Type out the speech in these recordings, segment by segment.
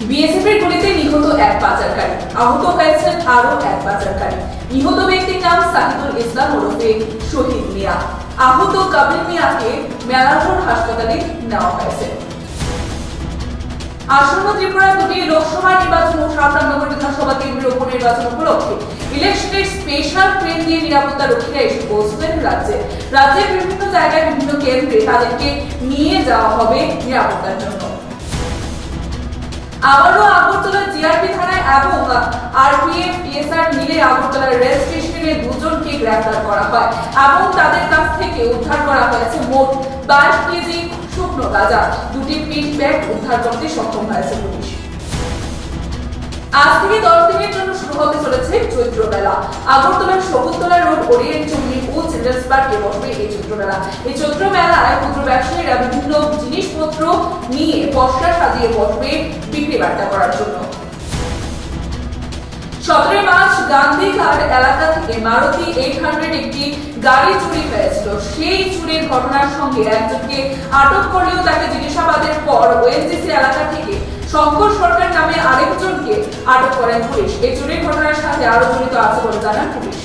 BSF এর গুলিতে নিহত এক পাচারকারী, আহত হয়েছেন আরো এক পাচারকারী। নিহত ব্যক্তির নাম সাহিদুল ইসলাম ওরফে শহীদ মিয়া। আহত কাবিল মিয়াকে মেলাঘর হাসপাতালে নেওয়া হয়েছে। আসন্ন ত্রিপুরা দুটি লোকসভা নির্বাচন ও সাবরামনগর বিধানসভা কেন্দ্রের উপনির্বাচন উপলক্ষে ইলেকশনের স্পেশাল ট্রেন দিয়ে নিরাপত্তা রক্ষীরা এসে পৌঁছবেন রাজ্যের বিভিন্ন জায়গায় বিভিন্ন কেন্দ্রে তাদেরকে নিয়ে যাওয়া হবে নিরাপত্তার জন্য। আবারও আগরতলা জিআরপি থানায় এবং আরপিএফ পিএসআর মিলে আগরতলা রেল স্টেশনে দুজনকে গ্রেফতার করা হয় এবং তাদের কাছ থেকে উদ্ধার করা হয়েছে মোট 22 কেজি শুকনো গাঁজা। দুটি পিন ব্যাগ উদ্ধার করতে সক্ষম হয়েছে পুলিশ। আজ থেকে 10 দিনের জন্য শুরু হতে চলেছে চৈত্র মেলা। আগরতলার শকুন্তলা রোড ওরিয়েন্ট চুমনি ও চিলড্রেন্স পার্কে বসবে এই চৈত্র মেলা। এই চৈত্র মেলায় ক্ষুদ্র ব্যবসায়ীরা বিভিন্ন জিনিসপত্র নিয়ে পসরা সাজিয়ে বসবে বিক্রি বাট্টা করার জন্য। 17 মার্চ গান্ধীঘাট এলাকা থেকে মারুতি 800 একটি গাড়ি চুরি হয়েছিল। সেই চুরির ঘটনার সঙ্গে একজনকে আটক করলেও তাকে জিজ্ঞাসাবাদের পর ওএনজিসি এলাকা থেকে শঙ্কর সরকার নামে আরেকজনকে আটক করেন পুলিশ। এই চুরির ঘটনার সাথে আরো জড়িত আছে বলে জানান পুলিশ।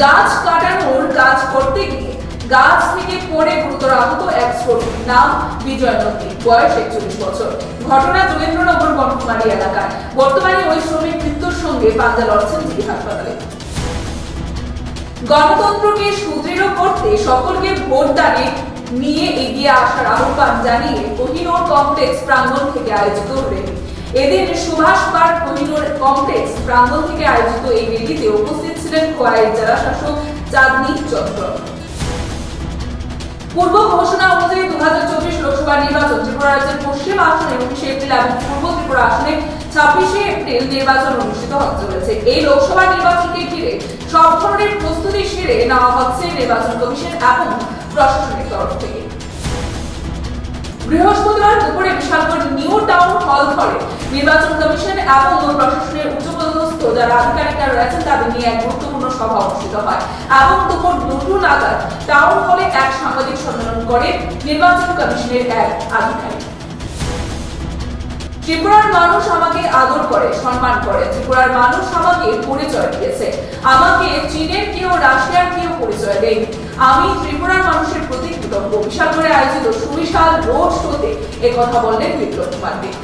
গাছ কাটানোর কাজ করতে গিয়ে গাছ থেকে পড়ে গুরুতর আহত এক শ্রমিক, নাম বিজয় নন্দী, বয়স 41 বছর। ঘটনা যোগেন্দ্রনগর বনকুমারী এলাকায়। বর্তমানে ওই শ্রমিক মৃত্যুর সঙ্গে পাঞ্জা লড়ছেন জিবি হাসপাতালে। গণতন্ত্রকে সুদৃঢ় করতে সকলকে ভোটদানে নিয়ে এগিয়ে আসার আহ্বান জানিয়ে কোহিনুর কমপ্লেক্স প্রাঙ্গণ থেকে আয়োজিত র্যালি। এদিন সুভাষ পার্ক কোহিনুর কমপ্লেক্স প্রাঙ্গণ থেকে আয়োজিত এই র্যালিতে উপস্থিত ছিলেন খোয়াই জেলা শাসক চাঁদনী চন্দ্র। পূর্ব ঘোষণা অনুযায়ী 2024 লোকসভা নির্বাচন ত্রিপুরা রাজ্যের পশ্চিম আসনে 29 এপ্রিল এবং পূর্ব ত্রিপুরা আসনে 26 এপ্রিল নির্বাচন অনুষ্ঠিত হতে চলেছে। এই লোকসভা নির্বাচনকে ঘিরে সব ধরনের প্রস্তুতি সেরে নেওয়া হচ্ছে নির্বাচন কমিশন এবং প্রশাসনের তরফ থেকে। বৃহস্পতিবার দুপুরে বিশালগড় নিউ টাউন হল ঘরে নির্বাচন কমিশন এবং প্রশাসনের উচ্চপদস্থ যারা আধিকারিকরা রয়েছেন তাদের নিয়ে এক গুরুত্বপূর্ণ সভা অনুষ্ঠিত হয় এবং দুপুর 2 নাগাদ টাউন হলে এক সাংবাদিক সম্মেলন করে নির্বাচন কমিশনের এক আধিকারিক। ত্রিপুরার মানুষ আমাকে আদর করে, সম্মান করে। ত্রিপুরার মানুষ আমাকে পরিচয় দিয়েছে। আমাকে চীনের কেউ রাশিয়ার কেউ পরিচয় দেয়নি। আমি ত্রিপুরার মানুষের প্রতি কৃতজ্ঞ। বিশালগড়ে আয়োজিত সুবিশাল রোড শোতে একথা বললেন বিপ্লব কুমার দেব।